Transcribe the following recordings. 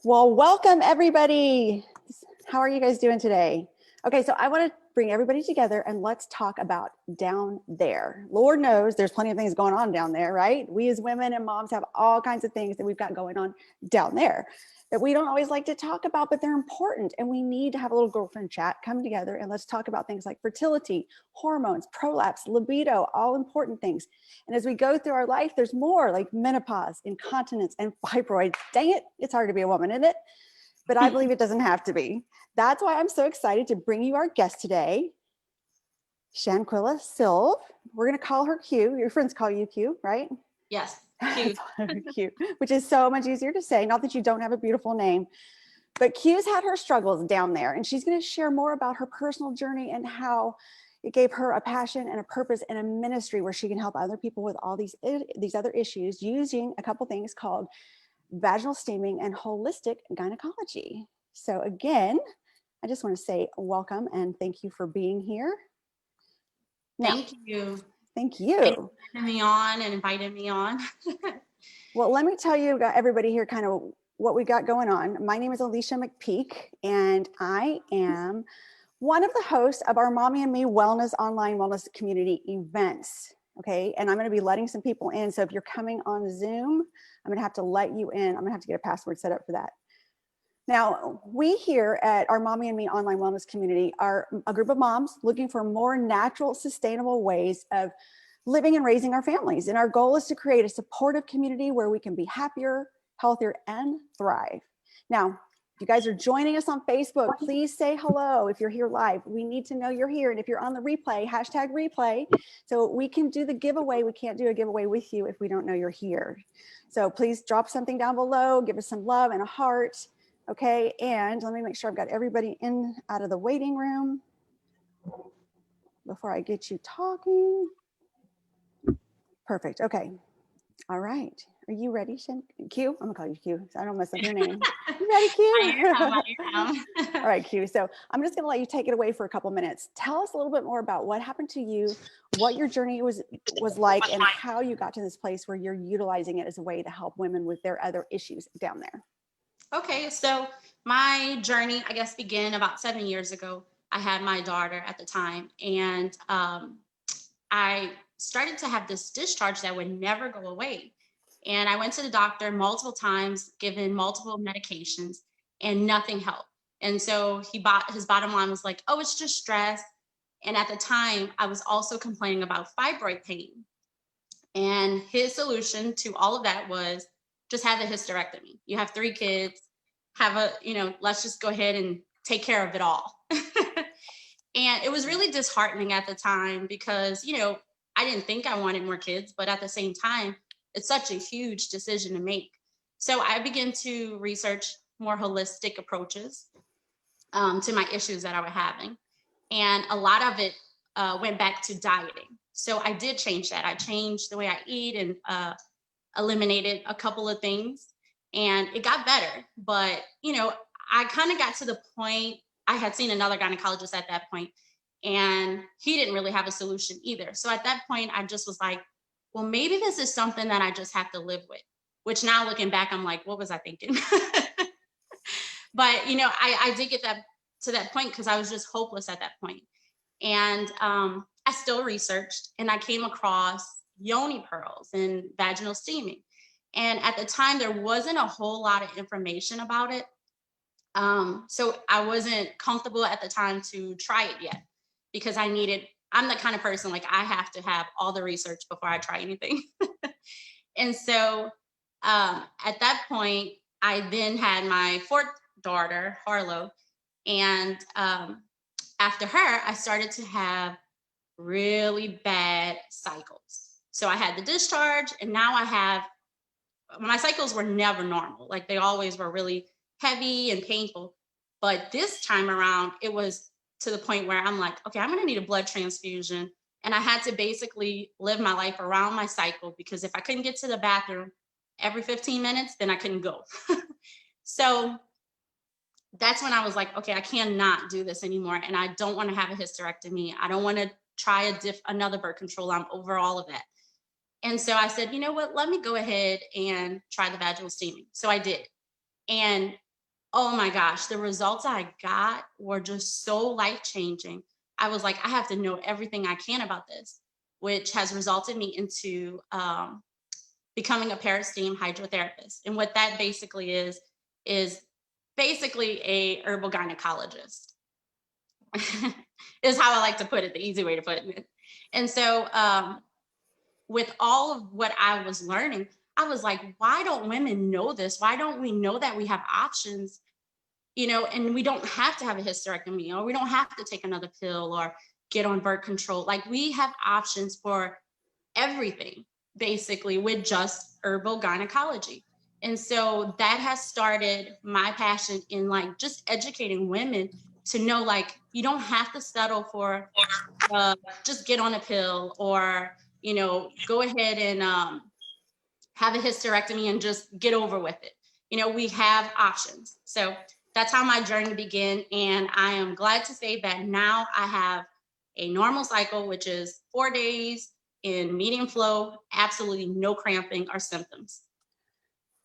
Well, welcome everybody. How are you guys doing today? Okay, so I want to bring everybody together and let's talk about down there. Lord knows there's plenty of things going on down there, right? We as women and moms have all kinds of things that we've got going on down there that we don't always like to talk about, but they're important. And we need to have a little girlfriend chat, come together and let's talk about things like fertility, hormones, prolapse, libido, all important things. And as we go through our life, there's more like menopause, incontinence, and fibroids. Dang it, it's hard to be a woman, isn't it? But I believe it doesn't have to be. That's why I'm so excited to bring you our guest today, Shanquila Sylve. We're going to call her Q. Your friends call you Q, right? Yes, Q. Q, which is so much easier to say. Not that you don't have a beautiful name, but Q's had her struggles down there, and she's going to share more about her personal journey and how it gave her a passion and a purpose and a ministry where she can help other people with all these other issues using a couple things called vaginal steaming and holistic gynecology. So again, I just want to say welcome and thank you for being here. Now, thank you. Thank you. For me on and inviting me on. Well, let me tell you, everybody here, kind of what we got going on. My name is Alicia McPeak, and I am one of the hosts of our Mommy and Me Wellness online wellness community events. Okay, and I'm going to be letting some people in. So if you're coming on Zoom, I'm going to have to let you in. I'm going to have to get a password set up for that. Now, we here at our Mommy and Me online wellness community are a group of moms looking for more natural, sustainable ways of living and raising our families. And our goal is to create a supportive community where we can be happier, healthier, and thrive. Now, if you guys are joining us on Facebook, please say hello. If you're here live, we need to know you're here. And if you're on the replay, hashtag replay, so we can do the giveaway. We can't do a giveaway with you if we don't know you're here. So please drop something down below, give us some love and a heart. Okay, and let me make sure I've got everybody in out of the waiting room before I get you talking. Perfect, okay. All right, are you ready, Q? I'm gonna call you Q, so I don't mess up your name. You ready, Q? I am. All right, Q, so I'm just gonna let you take it away for a couple minutes. Tell us a little bit more about what happened to you, what your journey was like, and how you got to this place where you're utilizing it as a way to help women with their other issues down there. Okay, so my journey, I guess, began about 7 years ago. I had my daughter at the time, and I started to have this discharge that would never go away. And I went to the doctor multiple times, given multiple medications, and nothing helped. And so his bottom line was like, oh, it's just stress. And at the time, I was also complaining about fibroid pain. And his solution to all of that was just have a hysterectomy. You have 3 kids, let's just go ahead and take care of it all. And it was really disheartening at the time because, I didn't think I wanted more kids, but at the same time, it's such a huge decision to make. So I began to research more holistic approaches to my issues that I was having. And a lot of it went back to dieting. So I did change that. I changed the way I eat and eliminated a couple of things, and it got better. But, I kind of got to the point, I had seen another gynecologist at that point, and he didn't really have a solution either. So at that point, I just was like, well, maybe this is something that I just have to live with, which now looking back, I'm like, what was I thinking? But, I did get to that point because I was just hopeless at that point. And I still researched, and I came across yoni pearls and vaginal steaming. And at the time, there wasn't a whole lot of information about it. So I wasn't comfortable at the time to try it yet because I'm the kind of person, like, I have to have all the research before I try anything. And so at that point, I then had my 4th daughter, Harlow. And after her, I started to have really bad cycles. So I had the discharge, and now my cycles were never normal. Like, they always were really heavy and painful. But this time around, it was to the point where I'm like, okay, I'm going to need a blood transfusion. And I had to basically live my life around my cycle, because if I couldn't get to the bathroom every 15 minutes, then I couldn't go. So that's when I was like, okay, I cannot do this anymore. And I don't want to have a hysterectomy. I don't want to try another birth control. I'm over all of that. And so I said, you know what, let me go ahead and try the vaginal steaming. So I did. And Oh my gosh, the results I got were just so life-changing. I was like, I have to know everything I can about this, which has resulted me into becoming a peristeam hydrotherapist. And what that basically is basically a herbal gynecologist, is how I like to put it, the easy way to put it. And so with all of what I was learning, I was like, why don't women know this? Why don't we know that we have options, and we don't have to have a hysterectomy, or we don't have to take another pill or get on birth control. Like, we have options for everything, basically, with just herbal gynecology. And so that has started my passion in, like, just educating women to know, like, you don't have to settle for just get on a pill, or go ahead and have a hysterectomy and just get over with it. We have options. So that's how my journey began. And I am glad to say that now I have a normal cycle, which is 4 days in medium flow, absolutely no cramping or symptoms.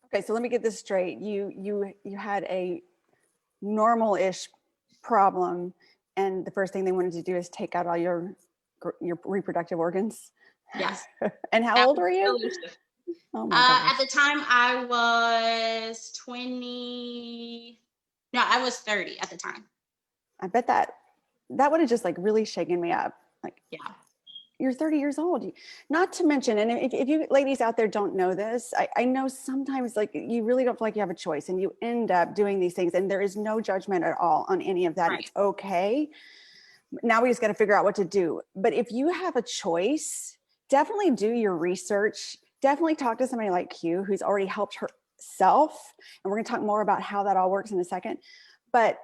Okay, so let me get this straight. You had a normal-ish problem, and the first thing they wanted to do is take out all your reproductive organs. Yes. And how old were you? Oh my gosh. At the time, I was 20. No, I was 30 at the time. I bet that would have just like really shaken me up. Like, yeah, you're 30 years old. Not to mention, and if you ladies out there don't know this, I know sometimes like you really don't feel like you have a choice, and you end up doing these things, and there is no judgment at all on any of that. Right. It's okay. Now we just got to figure out what to do. But if you have a choice, definitely do your research. Definitely talk to somebody like Q, who's already helped herself. And we're going to talk more about how that all works in a second. But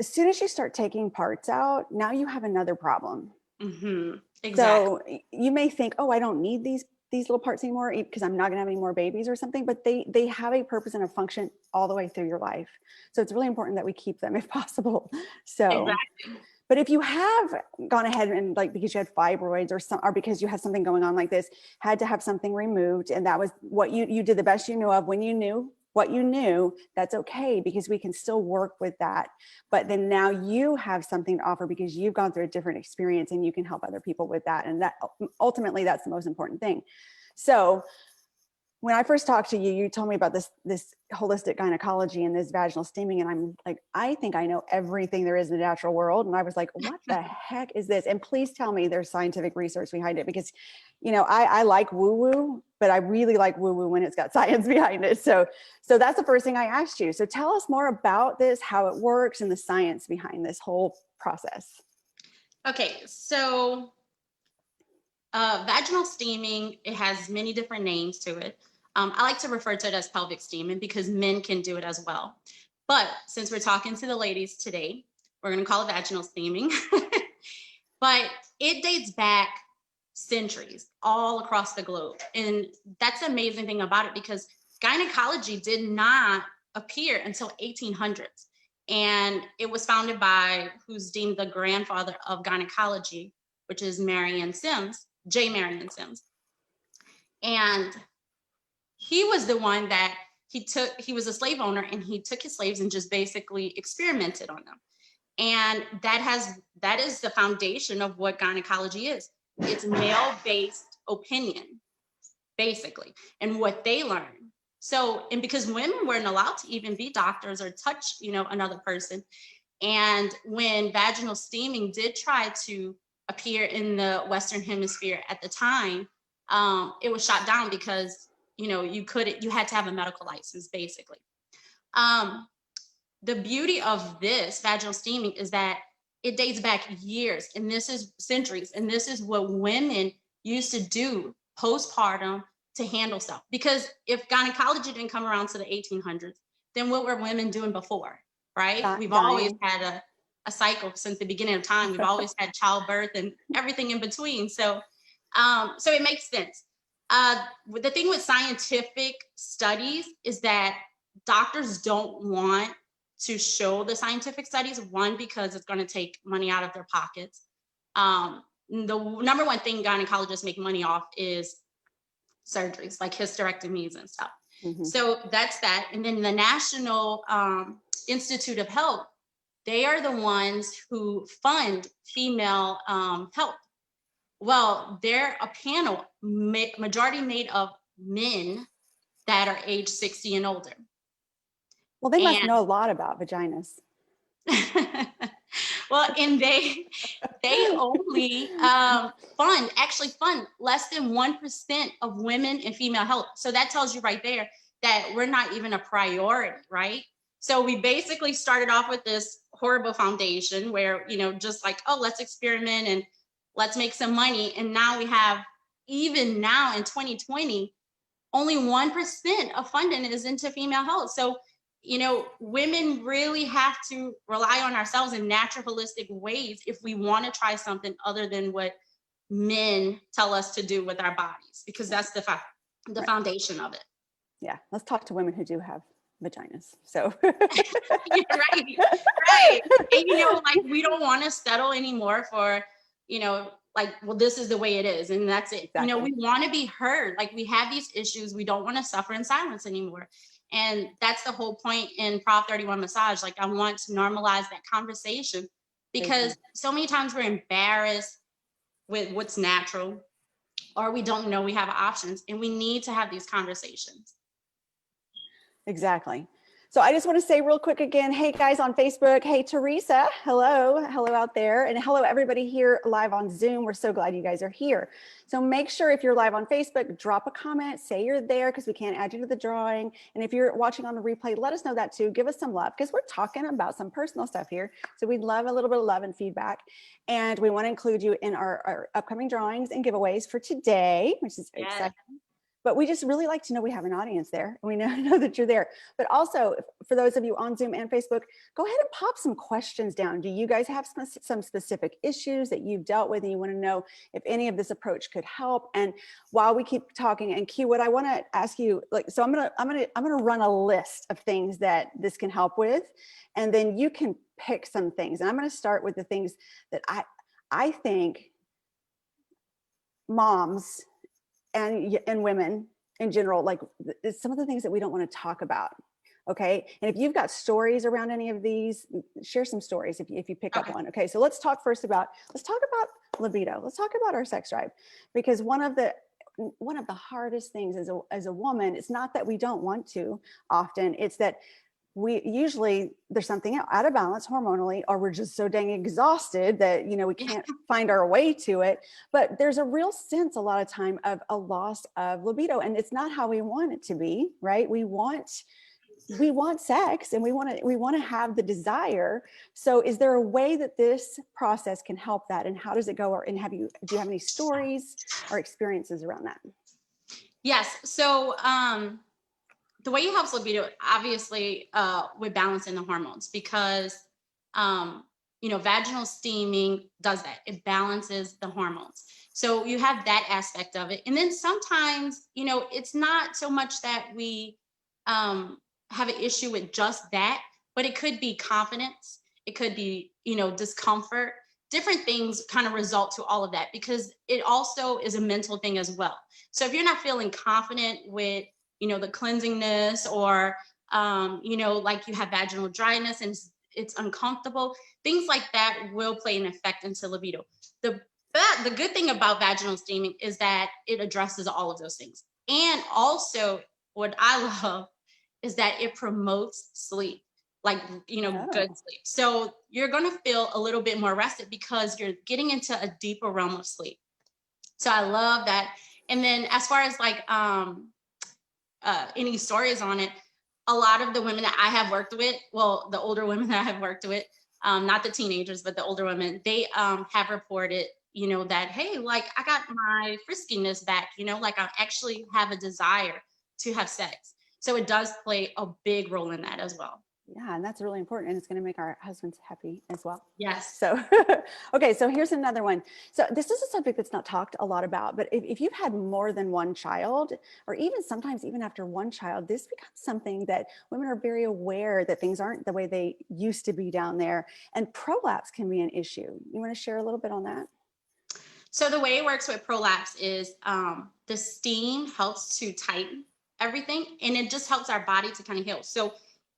as soon as you start taking parts out, now you have another problem. Mm-hmm. Exactly. So you may think, oh, I don't need these little parts anymore because I'm not going to have any more babies or something, but they have a purpose and a function all the way through your life. So it's really important that we keep them if possible. So exactly. But if you have gone ahead and, like, because you had fibroids or because you had something going on like this, had to have something removed, and that was what you did the best you knew of when you knew what you knew, that's okay, because we can still work with that. But then now you have something to offer because you've gone through a different experience, and you can help other people with that. And that ultimately, that's the most important thing. So when I first talked to you, you told me about this holistic gynecology and this vaginal steaming. And I'm like, I think I know everything there is in the natural world. And I was like, what the heck is this? And please tell me there's scientific research behind it, because, I like woo-woo, but I really like woo-woo when it's got science behind it. So that's the first thing I asked you. So tell us more about this, how it works, and the science behind this whole process. Okay, so vaginal steaming, it has many different names to it. I like to refer to it as pelvic steaming because men can do it as well. But since we're talking to the ladies today, we're going to call it vaginal steaming. But it dates back centuries all across the globe. And that's the amazing thing about it, because gynecology did not appear until 1800s. And it was founded by who's deemed the grandfather of gynecology, which is Marion Sims, J. Marion Sims. And he was the one that he was a slave owner, and he took his slaves and just basically experimented on them. And that is the foundation of what gynecology is. It's male-based opinion, basically, and what they learn. So, and because women weren't allowed to even be doctors or touch, another person. And when vaginal steaming did try to appear in the Western Hemisphere at the time, it was shot down because, you had to have a medical license, basically. The beauty of this vaginal steaming is that it dates back years, and this is centuries, and this is what women used to do postpartum to handle stuff. Because if gynecology didn't come around to the 1800s, then what were women doing before, right? We've always had a cycle since the beginning of time. We've always had childbirth and everything in between. So it makes sense. The thing with scientific studies is that doctors don't want to show the scientific studies, one, because it's going to take money out of their pockets. The number one thing gynecologists make money off is surgeries, like hysterectomies and stuff. So that's that. And then the National Institute of Health, they are the ones who fund female health. Well, they're a panel, majority made of men that are age 60 and older. Well, they must know a lot about vaginas. Well, and they only fund less than 1% of women and female health. So that tells you right there that we're not even a priority, right? So we basically started off with this horrible foundation where, you know, just like, oh, let's experiment and let's make some money. And now we have, even now in 2020, only 1% of funding is into female health. So, you know, women really have to rely on ourselves in natural, holistic ways if we want to try something other than what men tell us to do with our bodies, because that's the foundation of it. Yeah, let's talk to women who do have vaginas. So right. And you know, like, we don't want to settle anymore for, you know, like, well, this is the way it is and that's it. Exactly. You know, we want to be heard. Like, we have these issues. We don't want to suffer in silence anymore. And that's the whole point in Prov 31 massage. Like, I want to normalize that conversation, because so many times we're embarrassed with what's natural, or we don't know we have options, and we need to have these conversations. Exactly. So I just want to say real quick again, hey guys on Facebook, hey Teresa, hello out there, and hello everybody here live on Zoom. We're so glad you guys are here. So make sure if you're live on Facebook, drop a comment, say you're there, because we can't add you to the drawing. And if you're watching on the replay, let us know that too. Give us some love, because we're talking about some personal stuff here. So we'd love a little bit of love and feedback. And we want to include you in our upcoming drawings and giveaways for today, which is exciting. But we just really like to know we have an audience there. We know that you're there. But also, for those of you on Zoom and Facebook, go ahead and pop some questions down. Do you guys have some specific issues that you've dealt with and you want to know if any of this approach could help? And while we keep talking, and Q, what I want to ask you, like, so I'm gonna run a list of things that this can help with, and then you can pick some things. And I'm going to start with the things that I think moms and women in general, like, some of the things that we don't want to talk about. Okay. And if you've got stories around any of these, share some stories if you pick up one. Okay. So let's talk about libido. Let's talk about our sex drive, because one of the hardest things as a woman, it's not that we don't want to often, it's that there's something out of balance hormonally, or we're just so dang exhausted that, you know, we can't find our way to it. But there's a real sense a lot of time of a loss of libido, and it's not how we want it to be, right? We want sex, and we want to have the desire. So is there a way that this process can help that, and how does it go? And do you have any stories or experiences around that? Yes. So the way it helps libido, obviously, with balancing the hormones, because, you know, vaginal steaming does that. It balances the hormones. So you have that aspect of it. And then sometimes, you know, it's not so much that we have an issue with just that, but it could be confidence. It could be, you know, discomfort. Different things kind of result to all of that, because it also is a mental thing as well. So if you're not feeling confident with, you know, the cleansingness, or, you know, like you have vaginal dryness and it's uncomfortable, things like that will play an effect into libido. The good thing about vaginal steaming is that it addresses all of those things. And also, what I love is that it promotes sleep, like, you know, good sleep. So you're going to feel a little bit more rested because you're getting into a deeper realm of sleep. So I love that. And then as far as like, any stories on it, a lot of the women that I have worked with, well, the older women that I have worked with, not the teenagers, but the older women, they have reported, you know, that, hey, like, I got my friskiness back, you know, like I actually have a desire to have sex. So it does play a big role in that as well. Yeah, and that's really important, and it's going to make our husbands happy as well. Yes. So, okay, so here's another one. So this is a subject that's not talked a lot about, but if you've had more than one child, or even sometimes even after one child, this becomes something that women are very aware that things aren't the way they used to be down there, and prolapse can be an issue. You want to share a little bit on that? So the way it works with prolapse is the steam helps to tighten everything, and it just helps our body to kind of heal. So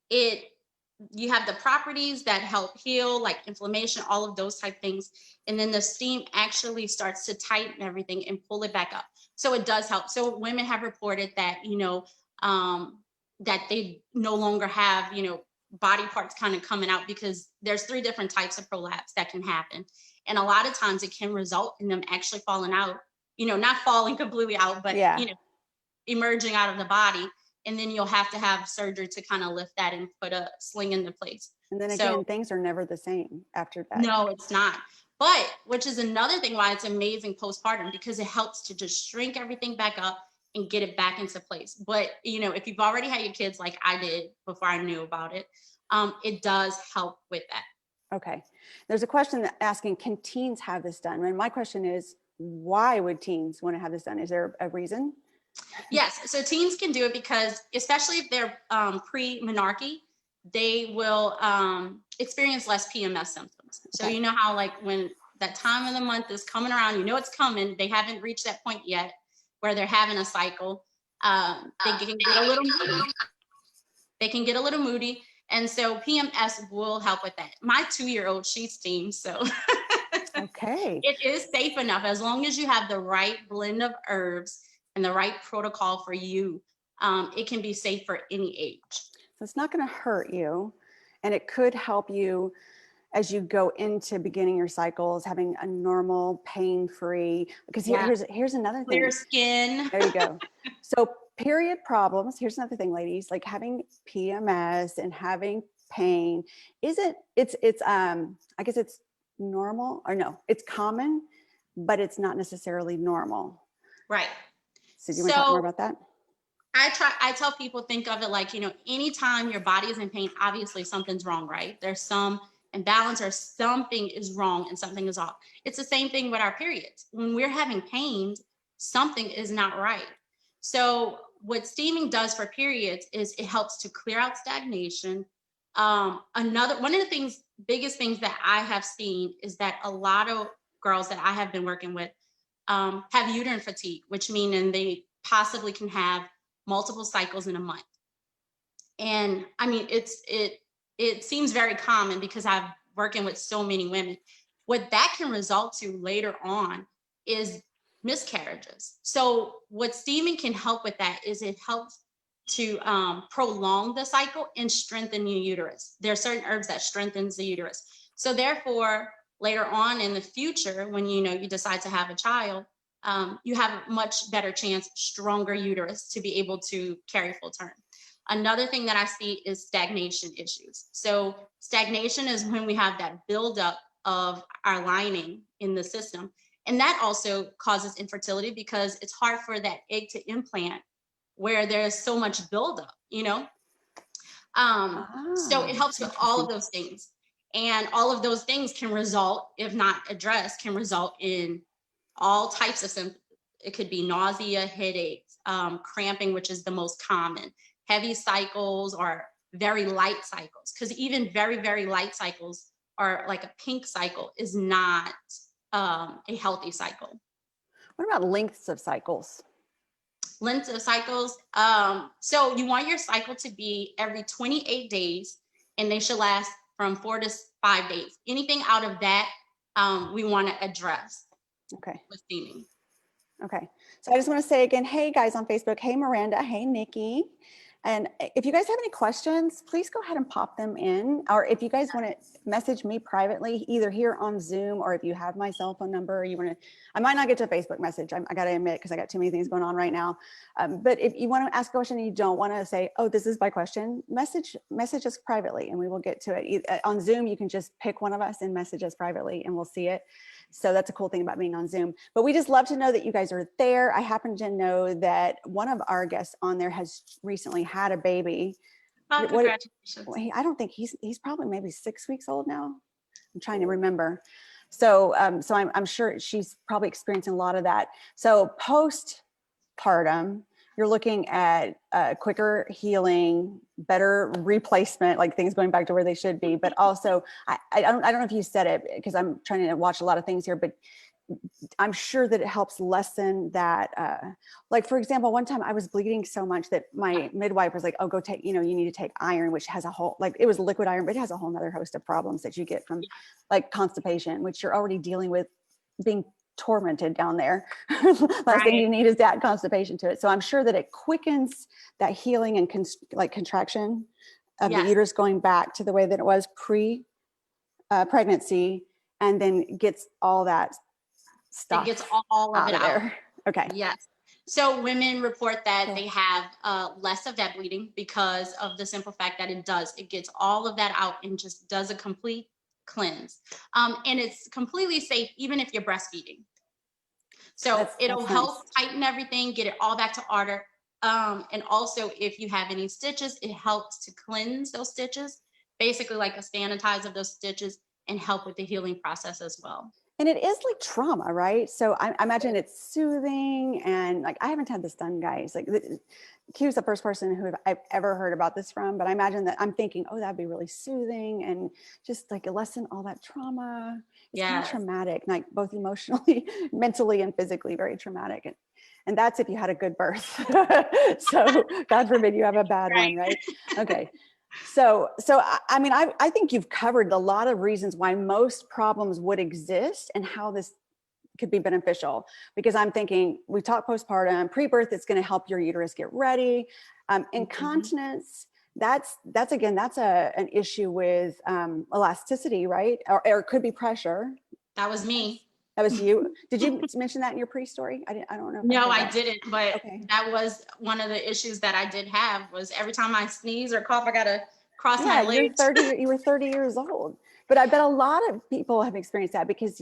you have the properties that help heal, like inflammation, all of those type things. And then the steam actually starts to tighten everything and pull it back up. So it does help. So women have reported that, that they no longer have, body parts kind of coming out, because there's 3 different types of prolapse that can happen. And a lot of times it can result in them actually falling out, not falling completely out, but, emerging out of the body. And then you'll have to have surgery to kind of lift that and put a sling into place. And then again, things are never the same after that. No, it's not. But which is another thing why it's amazing postpartum, because it helps to just shrink everything back up and get it back into place. But, if you've already had your kids like I did before I knew about it, it does help with that. Okay. There's a question asking, can teens have this done? And my question is, why would teens want to have this done? Is there a reason? Yes. So teens can do it because, especially if they're pre-menarche, they will experience less PMS symptoms. So you know how, like, when that time of the month is coming around, it's coming. They haven't reached that point yet where they're having a cycle. They can get a little moody. They can get a little moody. And so PMS will help with that. My 2-year-old, she steams. So okay, it is safe enough as long as you have the right blend of herbs and the right protocol for you. It can be safe for any age. So it's not going to hurt you, and it could help you as you go into beginning your cycles, having a normal, pain-free, because here's another thing. Clear skin. There you go. So period problems, here's another thing, ladies, like having PMS and having pain, I guess it's normal, or no, it's common, but it's not necessarily normal. Right. So do you want to talk more about that? I tell people, think of it like, anytime your body is in pain, obviously something's wrong, right? There's some imbalance or something is wrong and something is off. It's the same thing with our periods. When we're having pain, something is not right. So what steaming does for periods is it helps to clear out stagnation. One of the biggest things that I have seen is that a lot of girls that I have been working with have uterine fatigue, which means they possibly can have multiple cycles in a month. And I mean, it seems very common because I'm working with so many women. What that can result to later on is miscarriages. So what steaming can help with that is it helps to prolong the cycle and strengthen your uterus. There are certain herbs that strengthens the uterus. So therefore, later on in the future, when you decide to have a child, you have a much better chance, stronger uterus to be able to carry full term. Another thing that I see is stagnation issues. So stagnation is when we have that buildup of our lining in the system. And that also causes infertility because it's hard for that egg to implant where there's so much buildup, So it helps with all of those things. And all of those things can result, if not addressed, can result in all types of symptoms. It could be nausea, headaches, cramping, which is the most common, heavy cycles or very light cycles. Because even very, very light cycles, or like a pink cycle, is not a healthy cycle. What about lengths of cycles? Lengths of cycles. So you want your cycle to be every 28 days, and they should last from 4 to 5 days. Anything out of that, we want to address. Okay. With steaming. Okay. So I just want to say again, hey guys on Facebook, hey Miranda, hey Nikki. And if you guys have any questions, please go ahead and pop them in. Or if you guys want to message me privately, either here on Zoom, or if you have my cell phone number, I might not get to a Facebook message. I got to admit, because I got too many things going on right now. But if you want to ask a question and you don't want to say, oh, this is my question, message us privately and we will get to it. On Zoom, you can just pick one of us and message us privately and we'll see it. So that's a cool thing about being on Zoom. But we just love to know that you guys are there. I happen to know that one of our guests on there has recently had a baby. Oh, congratulations. I don't think he's probably maybe 6 weeks old now. I'm trying to remember. So I'm sure she's probably experiencing a lot of that. So postpartum, you're looking at quicker healing, better replacement, like things going back to where they should be. But also, I don't know if you said it because I'm trying to watch a lot of things here, but I'm sure that it helps lessen that. Like, for example, one time I was bleeding so much that my midwife was like, oh, go take, you need to take iron, which has a whole, like, it was liquid iron, but it has a whole nother host of problems that you get from like constipation, which you're already dealing with being tormented down there. Last thing you need is that constipation to it. So I'm sure that it quickens that healing and contraction of the uterus going back to the way that it was pre-pregnancy, and then gets all that stuff. It gets all of it out. There. Okay. Yes. So women report that they have less of that bleeding because of the simple fact that it gets all of that out and just does a complete cleanse. And it's completely safe even if you're breastfeeding. So it'll help tighten everything, get it all back to order. And also if you have any stitches, it helps to cleanse those stitches, basically like a sanitize of those stitches, and help with the healing process as well. And it is like trauma, right? So I imagine it's soothing, and like, I haven't had this done, guys. Like, Q's the first person who I've ever heard about this from, but I imagine that I'm thinking, oh, that'd be really soothing and just like lessen all that trauma. It's kind of traumatic, like both emotionally, mentally, and physically very traumatic. And that's if you had a good birth. So God forbid you have a bad one, right? Okay. So I mean, I think you've covered a lot of reasons why most problems would exist and how this could be beneficial, because I'm thinking, we talk postpartum, pre-birth, it's going to help your uterus get ready. Incontinence, that's an issue with elasticity, right? Or it could be pressure. That was me. That was you. Did you mention that in your pre-story? I don't know. No, I didn't, but that was one of the issues that I did have, was every time I sneeze or cough, I got to cross my legs. You were 30 years old. But I bet a lot of people have experienced that, because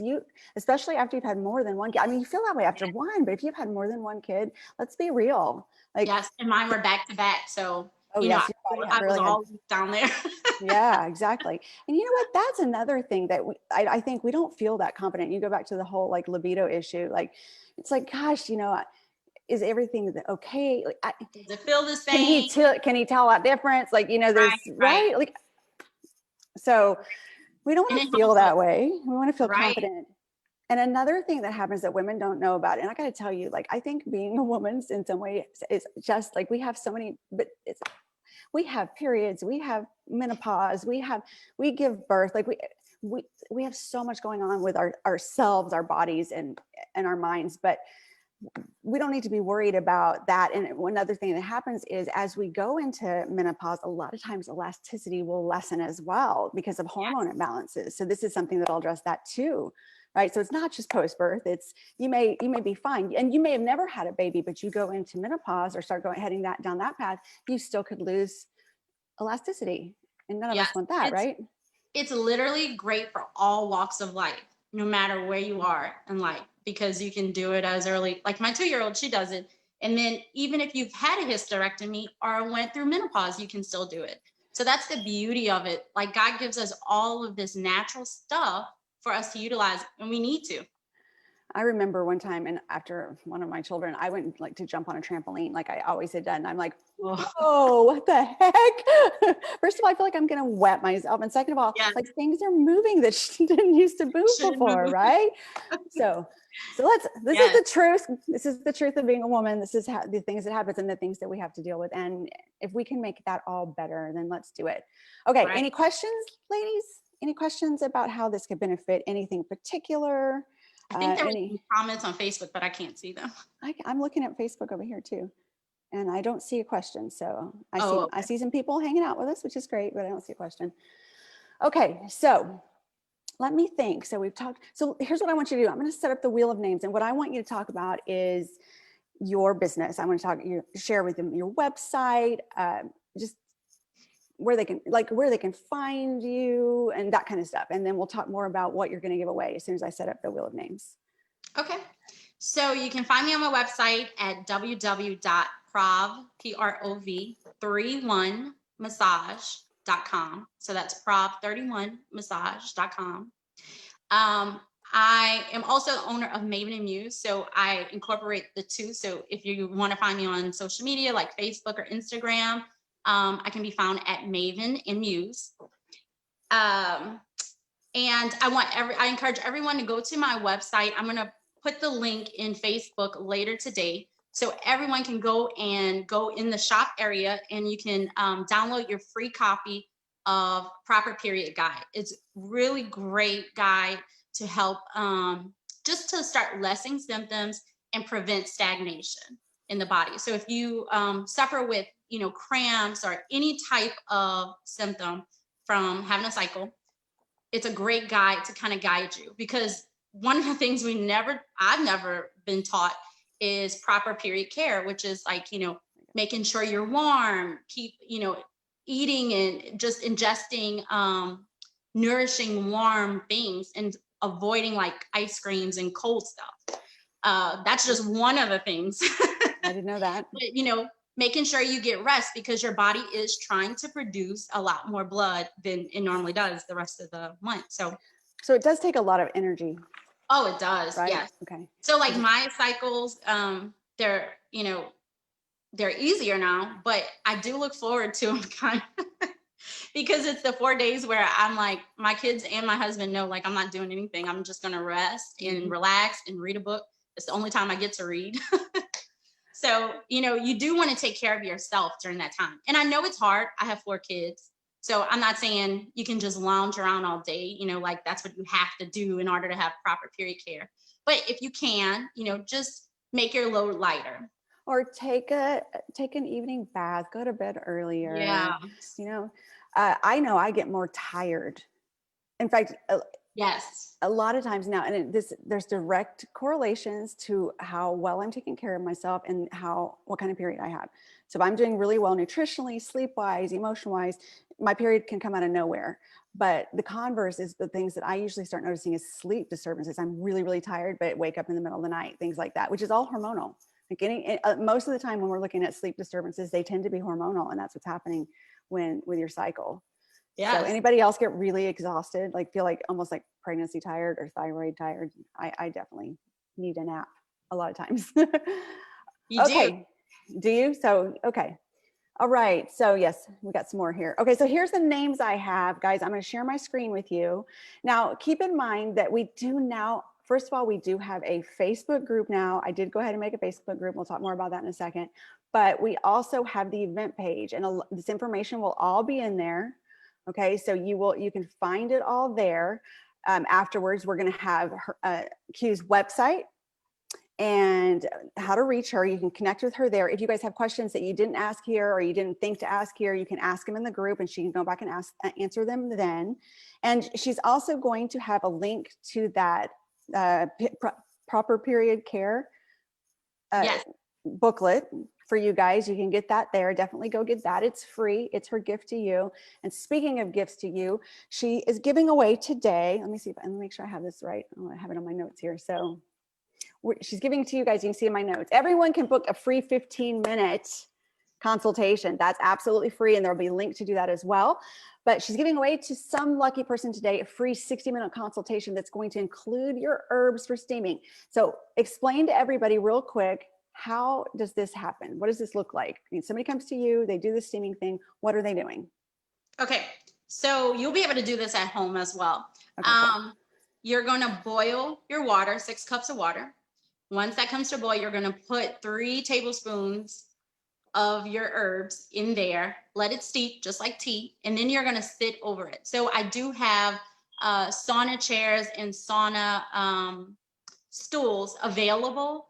especially after you've had more than one kid. I mean, you feel that way after one, but if you've had more than one kid, let's be real. Like, yes, and mine were back to back. So, I was all down there. Yeah, exactly. And you know what? That's another thing that I think we don't feel that confident. You go back to the whole like libido issue. Like, it's like, gosh, is everything okay? Like, does it feel the same? Can he tell that difference? Like, there's right. Like, so we don't want to feel that way. We want to feel confident. And another thing that happens that women don't know about, and I got to tell you, like, I think being a woman in some way is just like, we have so many, but we have periods, we have menopause, we give birth, like we have so much going on with ourselves, our bodies, and our minds, but we don't need to be worried about that. And one other thing that happens is, as we go into menopause, a lot of times elasticity will lessen as well because of hormone imbalances. So this is something that I'll address that too, right? So it's not just post-birth. It's, you may be fine, and you may have never had a baby, but you go into menopause or start heading down that path, you still could lose elasticity, and none of us want that, right? It's literally great for all walks of life, no matter where you are in life, because you can do it as early, like my 2-year-old, she does it. And then even if you've had a hysterectomy or went through menopause, you can still do it. So that's the beauty of it. Like, God gives us all of this natural stuff for us to utilize, and we need to. I remember one time, and after one of my children, I went like to jump on a trampoline, like I always had done. I'm like, oh, what the heck? First of all, I feel like I'm going to wet myself. And second of all, like, things are moving that she didn't used to move before, right? So this is the truth. This is the truth of being a woman. This is the things that happen and the things that we have to deal with. And if we can make that all better, then let's do it. Okay. Any questions, ladies? Any questions about how this could benefit anything particular? I think there were comments on Facebook, but I can't see them. I'm looking at Facebook over here too, and I don't see a question. So I see some people hanging out with us, which is great, but I don't see a question. Okay, so let me think. So we've talked. So here's what I want you to do. I'm going to set up the wheel of names, and what I want you to talk about is your business. I want to share with them your website, just where they can find you and that kind of stuff. And then we'll talk more about what you're going to give away as soon as I set up the wheel of names. Okay. So you can find me on my website at prov31massage.com. So that's prov31massage.com. I am also the owner of Maven and Muse. So I incorporate the two. So if you want to find me on social media like Facebook or Instagram, I can be found at Maven and Muse. And I encourage everyone to go to my website. I'm going to put the link in Facebook later today. So everyone can go in the shop area, and you can download your free copy of Proper Period Guide. It's really great guide to help just to start lessening symptoms and prevent stagnation in the body. So if you suffer with, cramps or any type of symptom from having a cycle, it's a great guide to kind of guide you, because one of the things I've never been taught is proper period care, which is like, making sure you're warm, keep, eating and just ingesting nourishing warm things, and avoiding like ice creams and cold stuff. That's just one of the things. I didn't know that. But, making sure you get rest, because your body is trying to produce a lot more blood than it normally does the rest of the month. So it does take a lot of energy. Oh, it does. Right? Yes. Okay. So like my cycles, they're, they're easier now, but I do look forward to them kind of because it's the 4 days where I'm like, my kids and my husband know, like, I'm not doing anything. I'm just going to rest and relax and read a book. It's the only time I get to read. So, you do want to take care of yourself during that time. And I know it's hard. I have 4 kids. So I'm not saying you can just lounge around all day, like that's what you have to do in order to have proper period care. But if you can, just make your load lighter. Or take an evening bath, go to bed earlier. Yeah. I know I get more tired. In fact, yes, a lot of times now, and there's direct correlations to how well I'm taking care of myself and what kind of period I have. So if I'm doing really well nutritionally, sleep-wise, emotion-wise, my period can come out of nowhere. But the converse is the things that I usually start noticing is sleep disturbances. I'm really, really tired, but wake up in the middle of the night, things like that, which is all hormonal. Like most of the time when we're looking at sleep disturbances, they tend to be hormonal, and that's what's happening with your cycle. Yeah. So anybody else get really exhausted, like feel like almost like pregnancy tired or thyroid tired? I definitely need a nap a lot of times. You do. Do you? So, okay. All right. So yes, we got some more here. Okay. So here's the names I have, guys. I'm going to share my screen with you. Now, keep in mind that we do now, first of all, we do have a Facebook group now. I did go ahead and make a Facebook group. We'll talk more about that in a second, but we also have the event page, and this information will all be in there. Okay. So you can find it all there. Afterwards, we're going to have Q's website and how to reach her. You can connect with her there. If you guys have questions that you didn't ask here or you didn't think to ask here, you can ask them in the group, and she can go back and answer them then. And she's also going to have a link to that proper period care booklet for you guys. You can get that there. Definitely go get that. It's free. It's her gift to you. And speaking of gifts to you, she is giving away today. Let me make sure I have this right. Oh, I have it on my notes here. So she's giving it to you guys. You can see in my notes. Everyone can book a free 15-minute consultation. That's absolutely free, and there'll be a link to do that as well. But she's giving away to some lucky person today a free 60-minute consultation that's going to include your herbs for steaming. So explain to everybody real quick, how does this happen? What does this look like? I mean, somebody comes to you, they do the steaming thing. What are they doing? Okay, so you'll be able to do this at home as well. Okay, cool. You're going to boil your water, 6 cups of water. Once that comes to boil, you're going to put 3 tablespoons of your herbs in there, let it steep just like tea, and then you're going to sit over it. So I do have sauna chairs and sauna stools available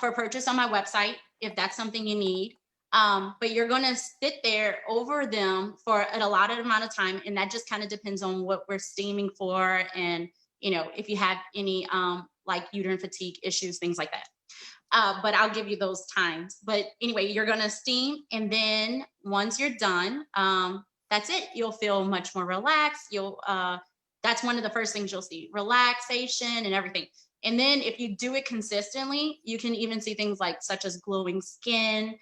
for purchase on my website if that's something you need. But you're going to sit there over them for an allotted amount of time, and that just kind of depends on what we're steaming for, and if you have any like uterine fatigue issues, things like that. But I'll give you those times. But anyway, you're going to steam, and then once you're done, that's it. You'll feel much more relaxed. That's one of the first things you'll see, relaxation and everything. And then if you do it consistently, you can even see things such as glowing skin,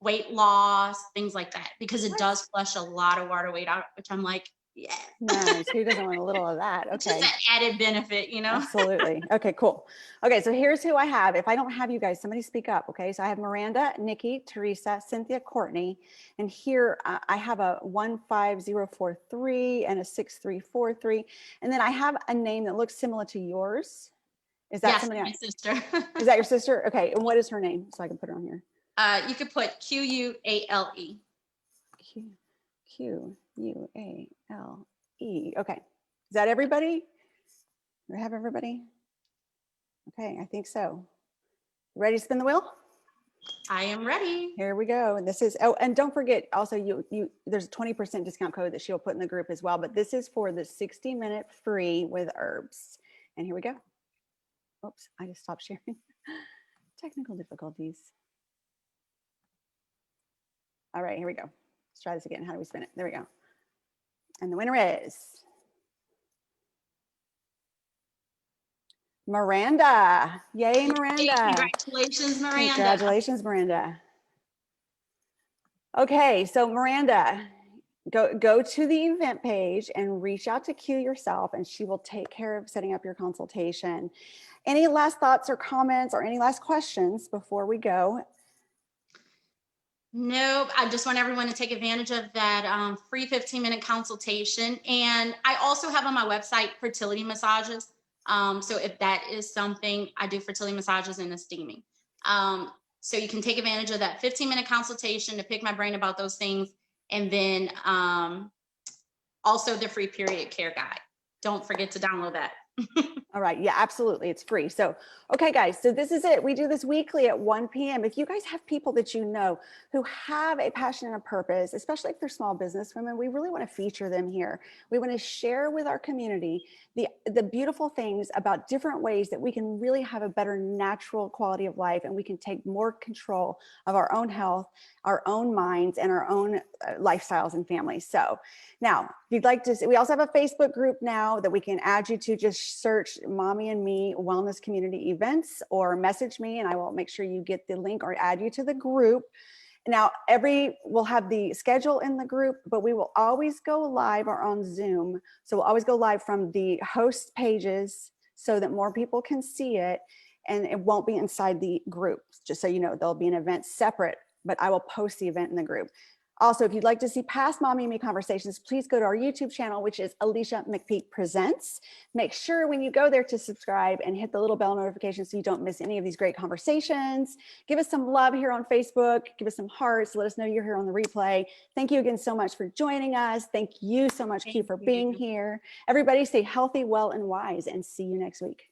weight loss, things like that, because it does flush a lot of water weight out, which I'm like, Yeah. Nice. Who doesn't want a little of that? It's just Okay. an added benefit, you know? Absolutely. Okay, cool. Okay, so here's who I have. If I don't have you guys, somebody speak up. Okay, so I have Miranda, Nikki, Teresa, Cynthia, Courtney, and here I have a 15043 and a 6343, and then I have a name that looks similar to yours. Is that Yes, somebody? my sister. Is that your sister? Okay, and what is her name so I can put her on here? You could put Quale. Quale. Okay, is that everybody? Do I have everybody? Okay, I think so. Ready to spin the wheel? I am ready. Here we go. And this is, oh, and don't forget also there's a 20% discount code that she'll put in the group as well, but this is for the 60-minute free with herbs. And here we go. Oops, I just stopped sharing. Technical difficulties. All right, here we go. Let's try this again. How do we spin it? There we go. And the winner is Miranda. Yay, Miranda. Congratulations, Miranda. Congratulations, Miranda. Okay, so Miranda, go to the event page and reach out to Q yourself, and she will take care of setting up your consultation. Any last thoughts or comments or any last questions before we go? Nope. I just want everyone to take advantage of that free 15-minute consultation. And I also have on my website fertility massages. So if that is something, I do fertility massages and the steaming. So you can take advantage of that 15-minute consultation to pick my brain about those things. And then also the free period care guide. Don't forget to download that. All right. Yeah, absolutely. It's free. So, okay, guys, so this is it. We do this weekly at 1 p.m. If you guys have people that you know who have a passion and a purpose, especially if they're small business women, we really want to feature them here. We want to share with our community the beautiful things about different ways that we can really have a better natural quality of life, and we can take more control of our own health, our own minds, and our own lifestyles and families. So now, if you'd like to, we also have a Facebook group now that we can add you to. Just search Mommy and Me Wellness Community Events or message me and I will make sure you get the link or add you to the group. Now, we'll have the schedule in the group, but we will always go live or on Zoom. So we'll always go live from the host pages so that more people can see it, and it won't be inside the group. Just so you know, there'll be an event separate, but I will post the event in the group. Also, if you'd like to see past Mommy and Me conversations, please go to our YouTube channel, which is Alicia McPeak Presents. Make sure when you go there to subscribe and hit the little bell notification so you don't miss any of these great conversations. Give us some love here on Facebook. Give us some hearts. Let us know you're here on the replay. Thank you again so much for joining us. Thank you so much, Q, for being here. Everybody stay healthy, well, and wise, and see you next week.